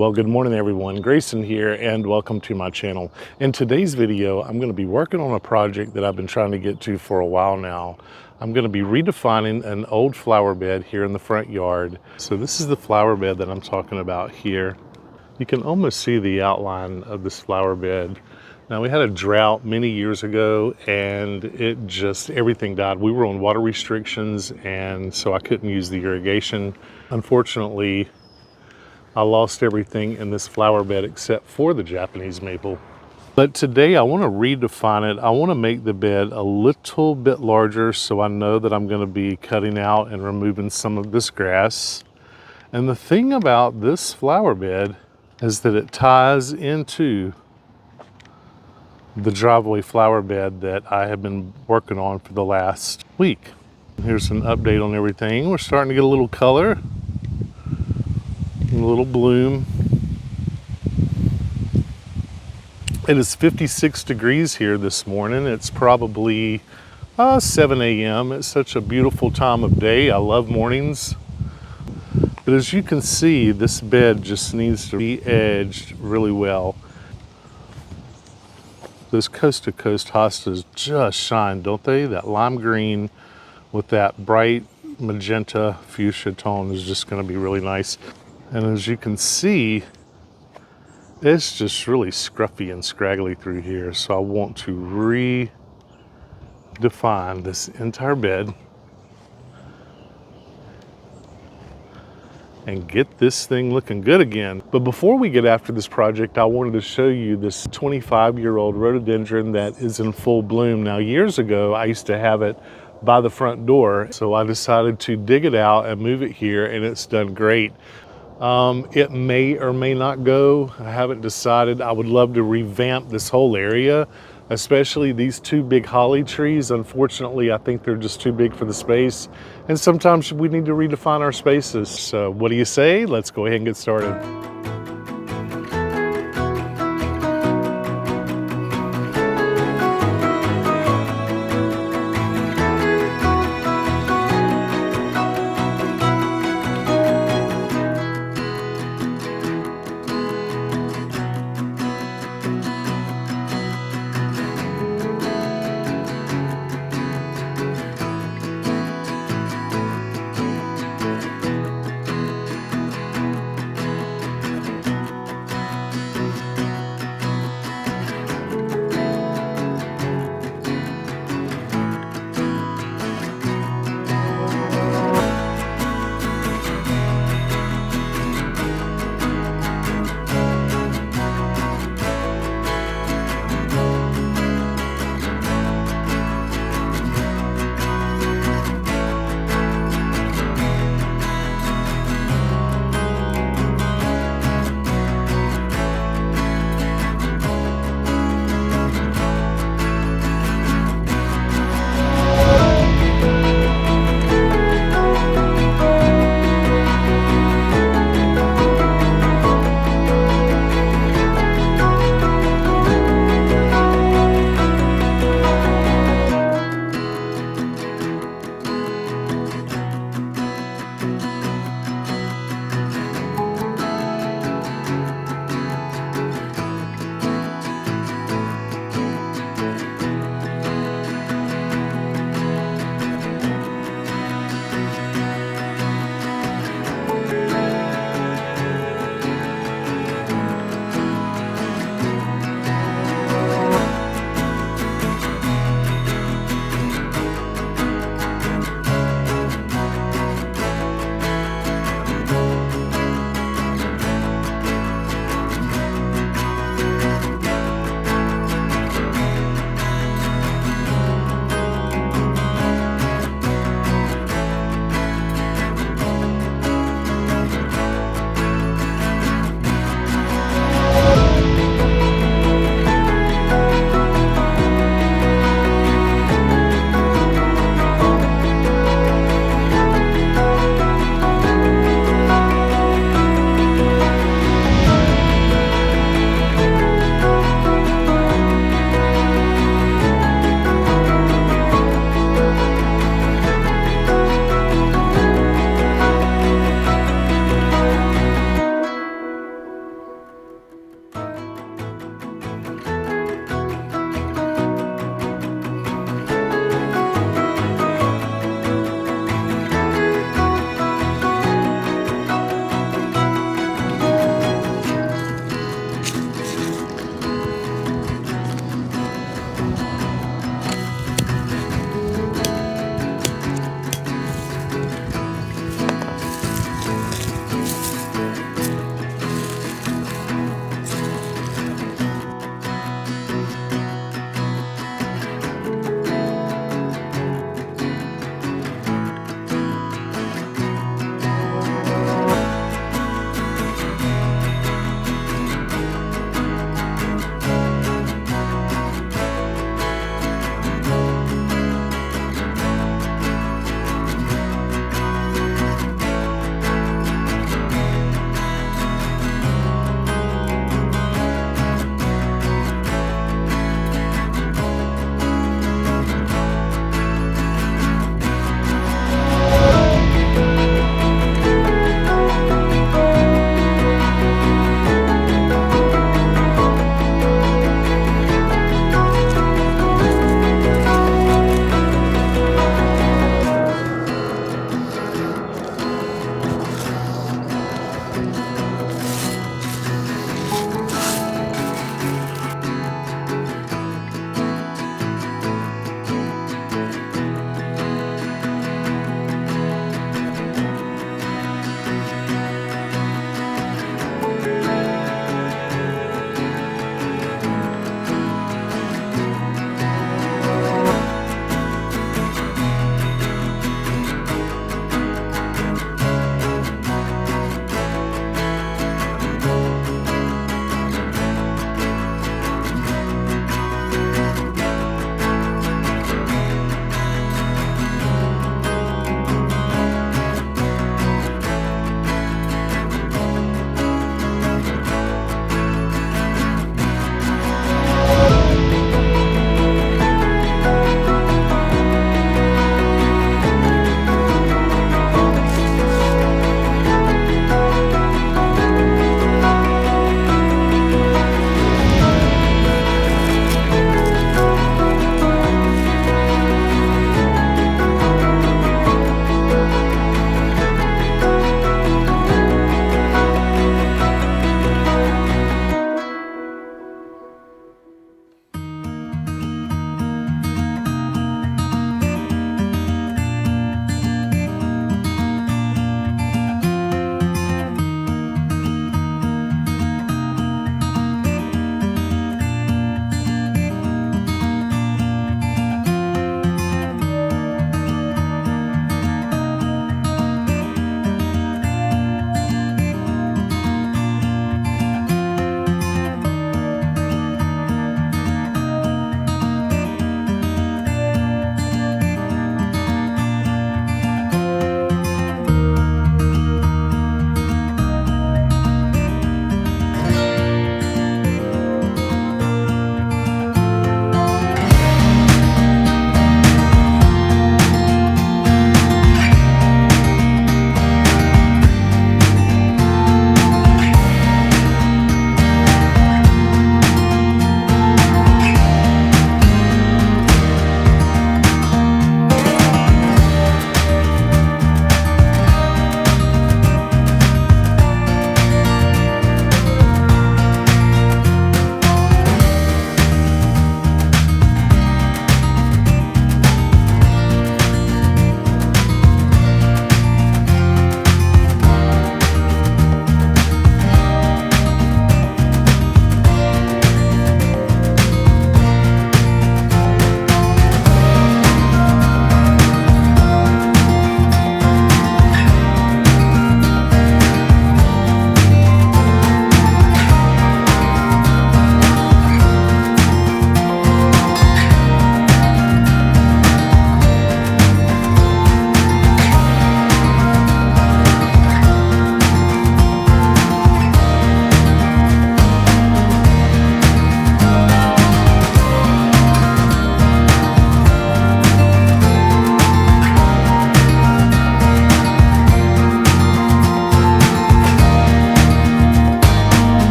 Well, good morning everyone. Grayson here and welcome to my channel. In today's video, I'm going to be working on a project that I've been trying to get to for a while now. I'm going to be redefining an old flower bed here in the front yard. So this is the flower bed that I'm talking about here. You can almost see the outline of this flower bed. Now, we had a drought many years ago and everything died. We were on water restrictions and so I couldn't use the irrigation. Unfortunately, I lost everything in this flower bed except for the Japanese maple. But today I want to redefine it. I want to make the bed a little bit larger so I know that I'm going to be cutting out and removing some of this grass. And the thing about this flower bed is that it ties into the driveway flower bed that I have been working on for the last week. Here's an update on everything. We're starting to get a little color, a little bloom. It is 56 degrees here this morning. It's probably 7 a.m. It's such a beautiful time of day. I love mornings. But as you can see, this bed just needs to be edged really well. Those coast to coast hostas just shine, don't they? That lime green with that bright magenta fuchsia tone is just going to be really nice. And as you can see, it's just really scruffy and scraggly through here. So I want to redefine this entire bed and get this thing looking good again. But before we get after this project, I wanted to show you this 25-year-old rhododendron that is in full bloom. Now, years ago, I used to have it by the front door. So I decided to dig it out and move it here, and it's done great. It may or may not go. I haven't decided. I would love to revamp this whole area, especially these two big holly trees. Unfortunately, I think they're just too big for the space. And sometimes we need to redefine our spaces. So what do you say? Let's go ahead and get started.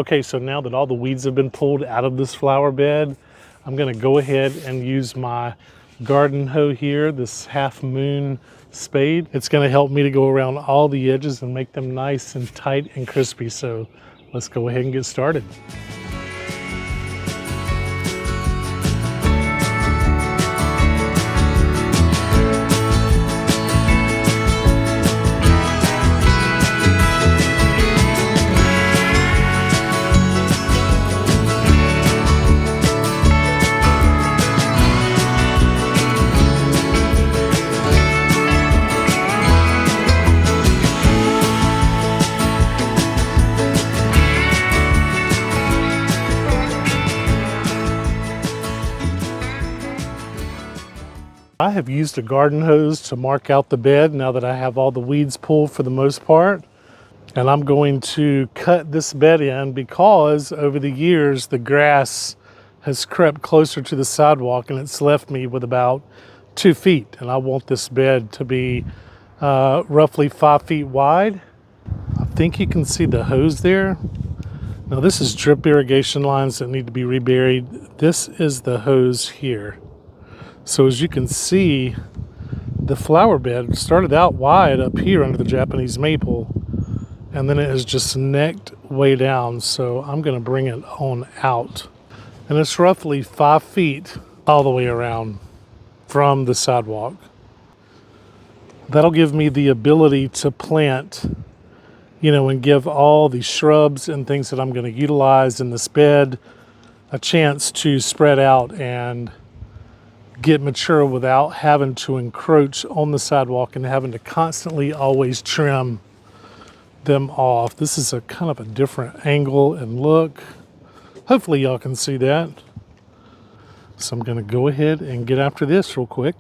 Okay, so now that all the weeds have been pulled out of this flower bed, I'm gonna go ahead and use my garden hoe here, this half moon spade. It's gonna help me to go around all the edges and make them nice and tight and crispy. So let's go ahead and get started. I have used a garden hose to mark out the bed now that I have all the weeds pulled for the most part. And I'm going to cut this bed in because over the years the grass has crept closer to the sidewalk and it's left me with about 2 feet. And I want this bed to be roughly 5 feet wide. I think you can see the hose there. Now this is drip irrigation lines that need to be reburied. This is the hose here. So as you can see, the flower bed started out wide up here under the Japanese maple, and then it has just necked way down. So I'm gonna bring it on out. And it's roughly 5 feet all the way around from the sidewalk. That'll give me the ability to plant, and give all the shrubs and things that I'm gonna utilize in this bed a chance to spread out and get mature without having to encroach on the sidewalk and having to constantly always trim them off. This is a kind of a different angle and look. Hopefully y'all can see that. So I'm gonna go ahead and get after this real quick.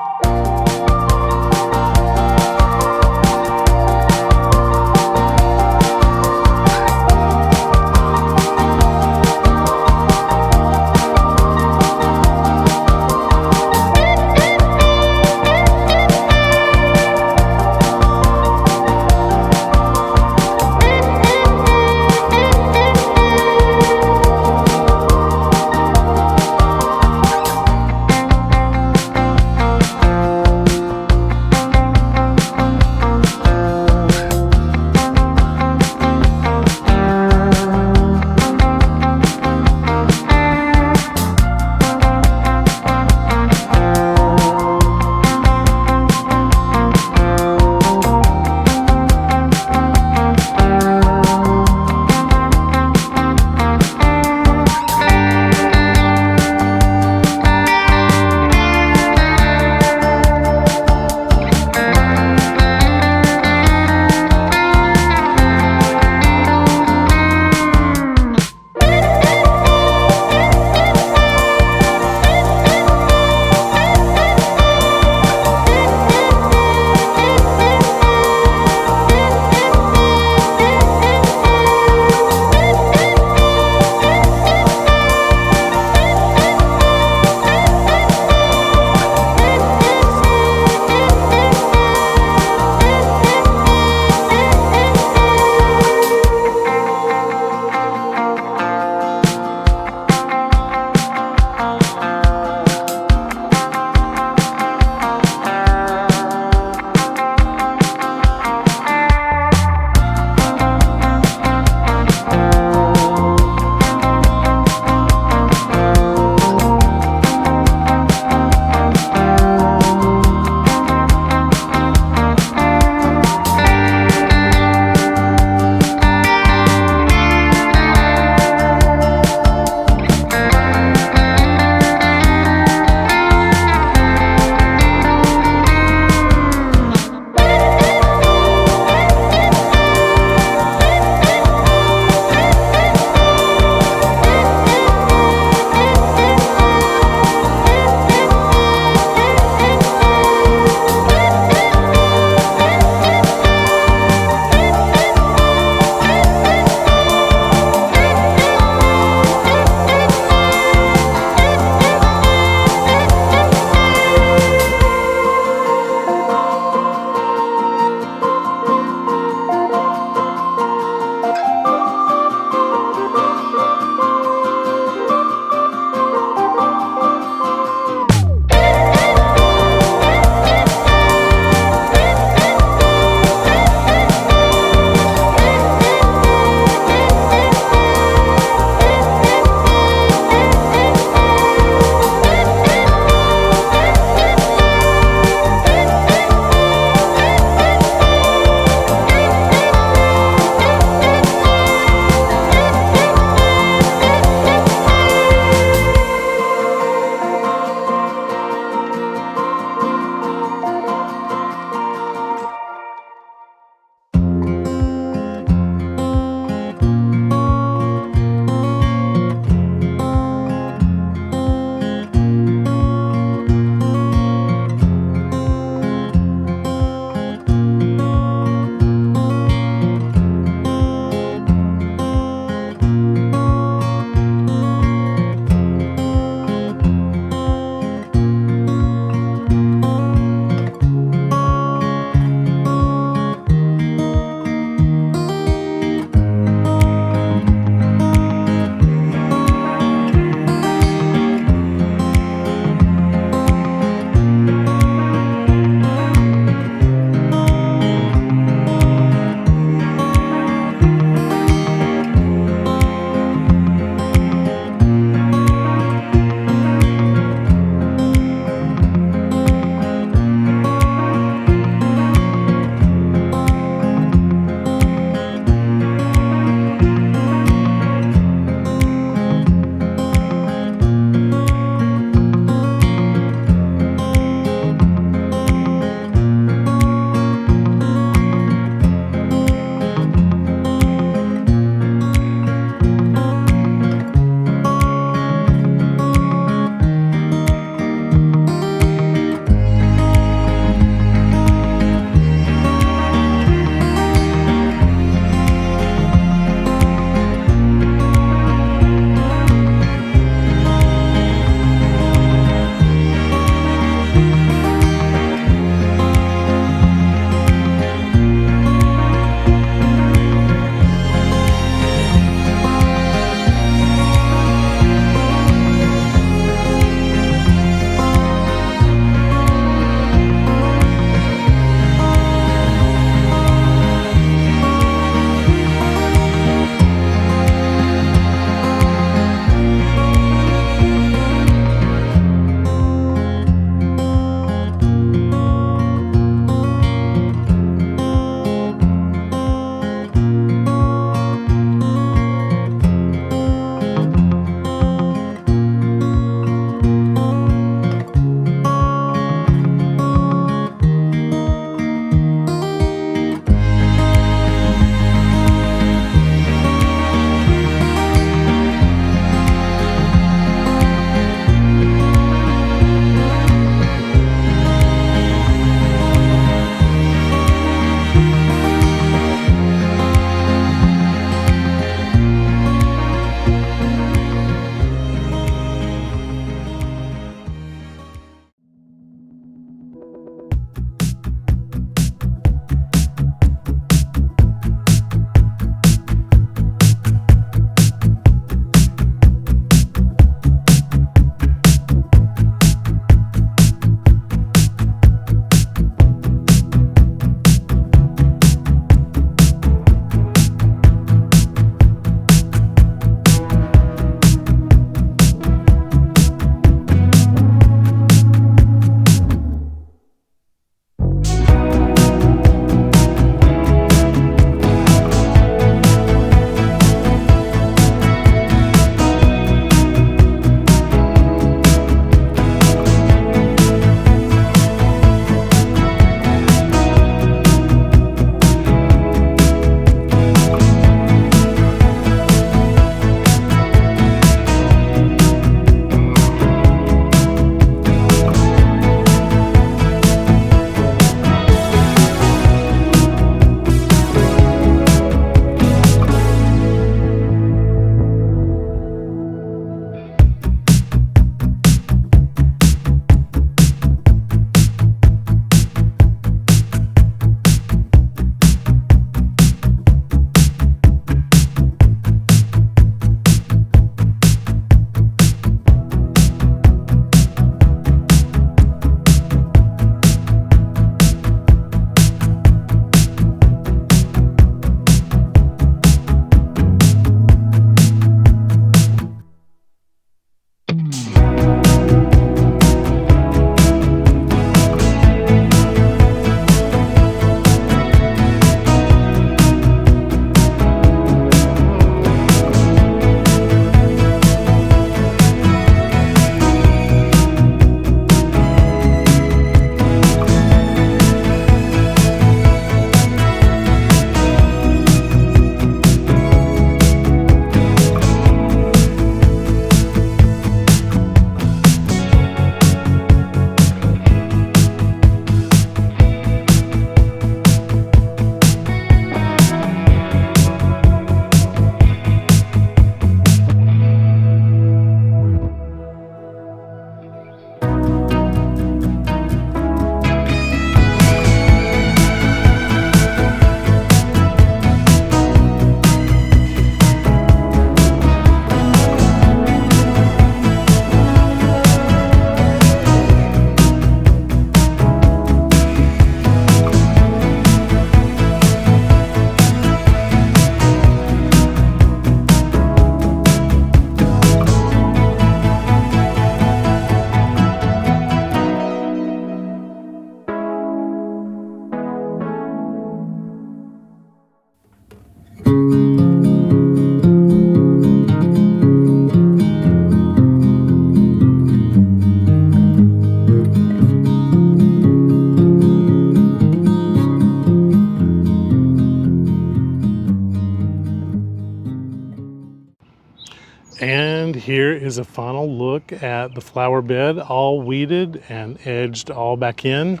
And here is a final look at the flower bed, all weeded and edged all back in.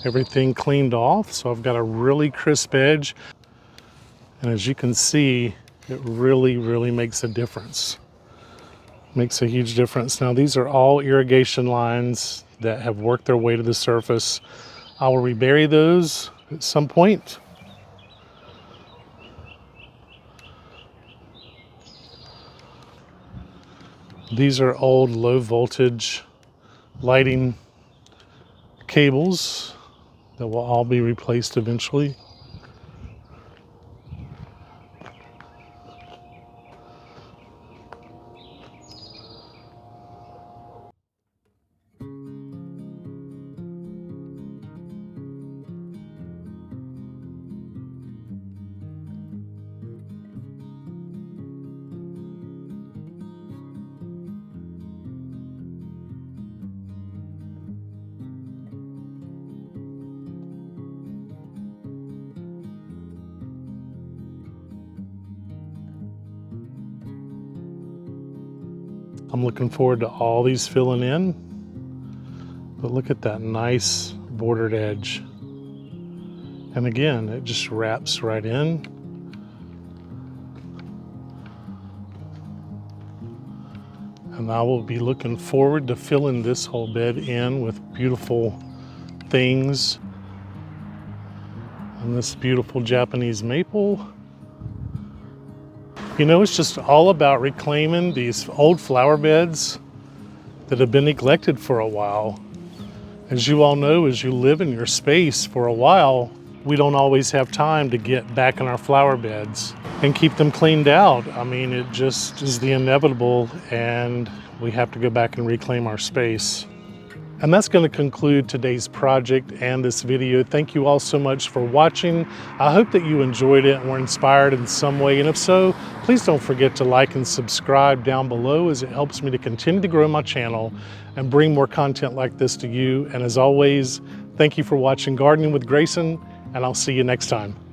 Everything cleaned off, so I've got a really crisp edge. And as you can see, it really makes a difference. Makes a huge difference. Now these are all irrigation lines that have worked their way to the surface. I will rebury those at some point. These are old low voltage lighting cables that will all be replaced eventually. I'm looking forward to all these filling in, but look at that nice bordered edge. And again, it just wraps right in. And I will be looking forward to filling this whole bed in with beautiful things. And this beautiful Japanese maple. You know, it's just all about reclaiming these old flower beds that have been neglected for a while. As you all know, as you live in your space for a while, we don't always have time to get back in our flower beds and keep them cleaned out. I mean, it just is the inevitable, and we have to go back and reclaim our space. And that's going to conclude today's project and this video. Thank you all so much for watching. I hope that you enjoyed it and were inspired in some way. And if so, please don't forget to like and subscribe down below, as it helps me to continue to grow my channel and bring more content like this to you. And as always, thank you for watching Gardening with Grayson, and I'll see you next time.